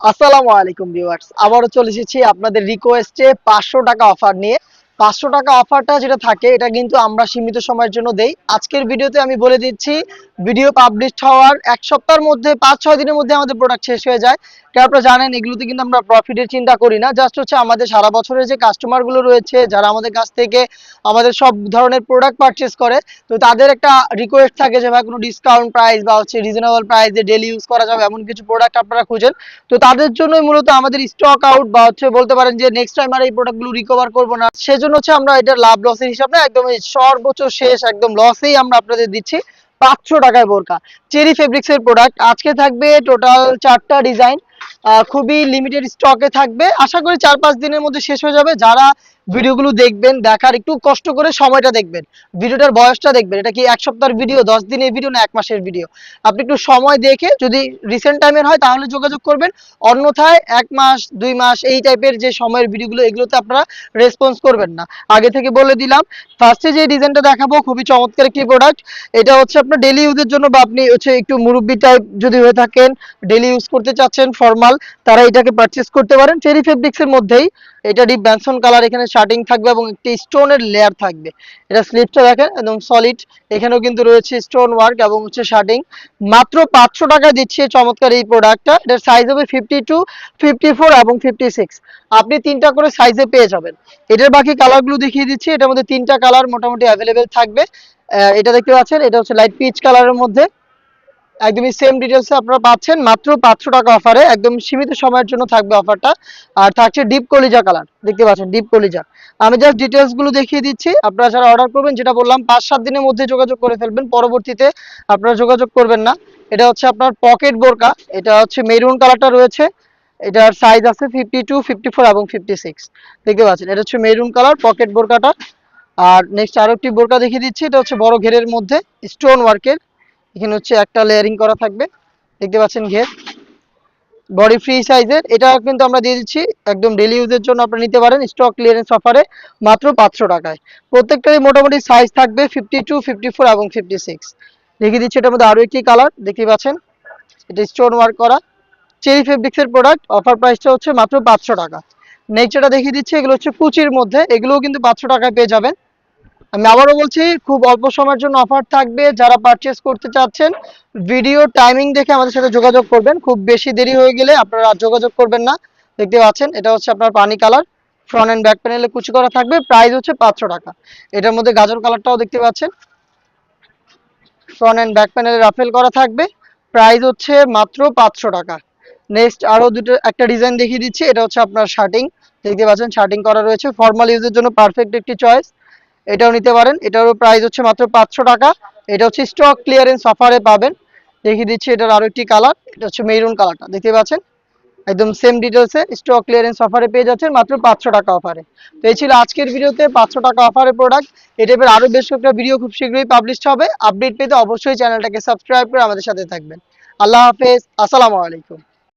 আসসালামু আলাইকুম ভিউয়ার্স, আবারও চলে এসেছি আপনাদের রিকোয়েস্টে 500 টাকা অফার নিয়ে। 500 টাকা অফারটা যেটা থাকে এটা কিন্তু আমরা সীমিত সময়ের জন্য দেই। আজকের ভিডিওতে আমি বলে দিচ্ছি, ভিডিও পাবলিশ হওয়ার 1 সপ্তাহের মধ্যে 5-6 দিনের মধ্যে আমাদের প্রোডাক্ট শেষ হয়ে যায়। কারণ আপনারা জানেন এগুলোতে কিন্তু আমরা প্রফিটের চিন্তা করি না, জাস্ট হচ্ছে আমাদের সারা বছরের যে কাস্টমারগুলো রয়েছে যারা আমাদের কাছ থেকে আমাদের সব ধরনের প্রোডাক্ট পারচেস করে, তো তাদের একটা রিকোয়েস্ট থাকে যে ভাই কোনো ডিসকাউন্ট প্রাইস বা হচ্ছে রিজনেবল প্রাইসে ডেলি ইউজ করা যাবে এমন কিছু প্রোডাক্ট আপনারা খুঁজেন। তো তাদের জন্যই মূলত আমাদের স্টক আউট বা হচ্ছে বলতে পারেন যে নেক্সট টাইম আর এই প্রোডাক্টগুলো রিকভার করবো না, সেজন্য হচ্ছে আমরা এটা লাভ লসের হিসাব না, একদম এই সর্বোচ্চ শেষ একদম লসেই আমরা আপনাদের দিচ্ছি 500 টাকায় বোরকা। চেরি ফেব্রিক্স এর প্রোডাক্ট আজকে থাকবে টোটাল 4টা ডিজাইন, খুবই লিমিটেড স্টকে থাকবে। আশা করি 4-5 দিনের মধ্যে শেষ হয়ে যাবে। যারা ভিডিওগুলো দেখবেন, দেখার একটু কষ্ট করে সময়টা দেখবেন, ভিডিওটার বয়সটা দেখবেন, এটা কি 1 সপ্তাহের ভিডিও, 10 দিনের ভিডিও না 1 মাসের ভিডিও। আপনি একটু সময় দেখে যদি রিসেন্ট টাইমের হয় তাহলে যোগাযোগ করবেন, অন্যথায় 1 মাস 2 মাস এই টাইপের যে সময়ের ভিডিওগুলো এগুলোতে আপনারা রেসপন্স করবেন না। আগে থেকে বলে দিলাম, ফার্স্টে যে ডিজাইনটা দেখাবো খুবই চমৎকার একটি প্রোডাক্ট। এটা হচ্ছে আপনার ডেলি ইউজের জন্য বা আপনি হচ্ছে একটু মুরব্বি টাইপ যদি হয়ে থাকেন, ডেলি ইউজ করতে চাচ্ছেন ফর্মাল, তারা এটাকে পারচেস করতে পারেন। চেরি ফেব্রিক্স এর মধ্যেই এটা ডিপ ব্যানসন কালার, এখানে শার্টিং থাকবে এবং একটি স্টোনের লেয়ার থাকবে। এটা স্লিপটা দেখেন একদম সলিড, এখানেও কিন্তু রয়েছে স্টোন ওয়ার্ক এবং হচ্ছে শার্টিং। মাত্র 500 টাকা দিচ্ছে চমৎকার এই প্রোডাক্টটা। এটার সাইজ হবে 52, 54 এবং 56। আপনি 3টা করে সাইজে পেয়ে যাবেন। এটার বাকি কালারগুলো দেখিয়ে দিচ্ছি, এটার মধ্যে 3টা কালার মোটামুটি অ্যাভেলেবেল থাকবে। এটা দেখতে পাচ্ছেন, এটা হচ্ছে লাইট পিচ কালারের মধ্যে, একদমই সেম ডিটেলসে আপনারা পাচ্ছেন মাত্র 500 টাকা অফারে। একদম সীমিত সময়ের জন্য থাকবে অফারটা। আর থাকছে ডিপ কলিজা কালার, দেখতে পাচ্ছেন ডিপ কলিজা। আমি জাস্ট ডিটেলস গুলো দেখিয়ে দিচ্ছি, আপনারা যারা অর্ডার করবেন যেটা বললাম 5-7 দিনের মধ্যে যোগাযোগ করে ফেলবেন, পরবর্তীতে আপনারা যোগাযোগ করবেন না। এটা হচ্ছে আপনার পকেট বোরকা, এটা হচ্ছে মেরুন কালারটা রয়েছে, এটার সাইজ আছে 52, 54 এবং 56, দেখতে পাচ্ছেন এটা হচ্ছে মেরুন কালার পকেট বোরকাটা। আর নেক্সট আরো একটি বোরকা দেখিয়ে দিচ্ছি, এটা হচ্ছে বড় ঘেরের মধ্যে স্টোন ওয়ার্কের, এখানে হচ্ছে একটা লেয়ারিং করা থাকবে, দেখতে পাচ্ছেন ঘের, বডি ফ্রি সাইজের। এটা কিন্তু আমরা দিয়ে দিচ্ছি একদম ডেলি ইউজের জন্য, আপনারা নিতে পারেন স্টক ক্লিয়ারেন্স অফারে মাত্র 500 টাকায়। প্রত্যেকটারই মোটামুটি সাইজ থাকবে 52, 54 এবং 56। দেখিয়ে দিচ্ছি এটার মধ্যে আরো একটি কালার, দেখতে পাচ্ছেন এটা স্টোন ওয়ার্ক করা চেরি ফেব্রিক্স এর প্রোডাক্ট। অফার প্রাইসটা হচ্ছে মাত্র 500 টাকা। নেক্সট এটা দেখিয়ে দিচ্ছি, এগুলো হচ্ছে কুচির মধ্যে, এগুলোও কিন্তু 500 টাকায় পেয়ে যাবেন। আমি আবারও বলছি খুব অল্প সময়ের জন্য অফার থাকবে, যারা পারচেস করতে চাচ্ছেন ভিডিও টাইমিং দেখে আমাদের সাথে যোগাযোগ করবেন, খুব বেশি দেরি হয়ে গেলে আপনারা আর যোগাযোগ করবেন না। দেখতে পাচ্ছেন এটা হচ্ছে আপনার পানি কালার, ফ্রন্ট এন্ড ব্যাক প্যানেলে কুচি করা থাকবে, প্রাইস হচ্ছে 500 টাকা। এটার মধ্যে গাজর কালারটাও দেখতে পাচ্ছেন, ফ্রন্ট এন্ড ব্যাক প্যানেলে রাফেল করা থাকবে, প্রাইস হচ্ছে মাত্র 500 টাকা। নেক্সট আরো দুটো একটা ডিজাইন দেখিয়ে দিচ্ছি, এটা হচ্ছে আপনার শার্টিং, দেখতে পাচ্ছেন শার্টিং করা রয়েছে, ফর্মাল ইউজের জন্য পারফেক্ট একটি চয়েস। এটাও নিতে পারেন, এটারও প্রাইস হচ্ছে মাত্র 500 টাকা। এটা হচ্ছে স্টক ক্লিয়ারেন্স অফারে পাবেন। দেখিয়ে দিচ্ছি এটার আরো একটি কালার, এটা হচ্ছে মেরুন কালারটা, দেখতে পাচ্ছেন একদম সেম ডিটেলসে স্টক ক্লিয়ারেন্স অফারে পেয়ে যাচ্ছেন মাত্র 500 টাকা অফারে। তো এই ছিল আজকের ভিডিওতে 500 টাকা অফারের প্রোডাক্ট। এই টাইপের আরো বেশ কয়েকটা ভিডিও খুব শীঘ্রই পাবলিশ হবে। আপডেট পেতে অবশ্যই চ্যানেলটাকে সাবস্ক্রাইব করে আমাদের সাথে থাকবেন। আল্লাহ হাফেজ, আসসালামু আলাইকুম।